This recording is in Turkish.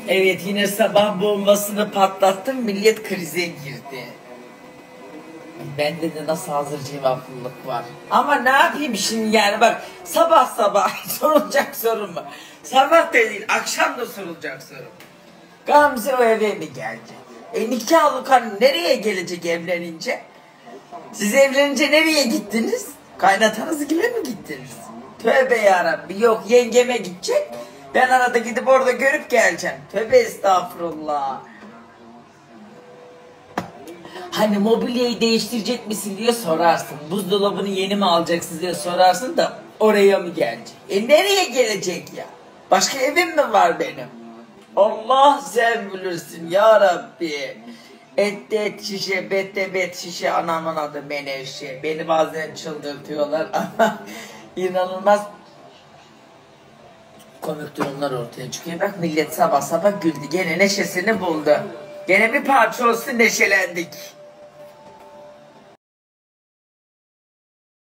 Evet, yine sabah bombasını patlattım, millet krize girdi. Bende de nasıl hazır cevaplılık var. Ama ne yapayım şimdi yani, bak sabah sabah sorulacak soru mu? Sabah da değil, akşam da sorulacak soru. Gamze o eve mi gelecek? Nikahlı karı nereye gelecek evlenince? Siz evlenince nereye gittiniz? Kaynatanız gibi mi gittiniz? Tövbe yarabbi, yok yengeme gidecek. Ben arada gidip orada görüp geleceğim. Tövbe estağfurullah. Hani mobilyayı değiştirecek misin diye sorarsın. Buzdolabını yeni mi alacaksın diye sorarsın da oraya mı gelecek? Nereye gelecek ya? Başka evim mi var benim? Allah sen bilirsin ya Rabbi. Ette et şişe, bette bet şişe, anamın adı Menevşe. Beni bazen çıldırtıyorlar ama inanılmaz komik durumlar ortaya çıkıyor. Bak millet sabah sabah güldü. Gene neşesini buldu. Gene bir parça olsun neşelendik.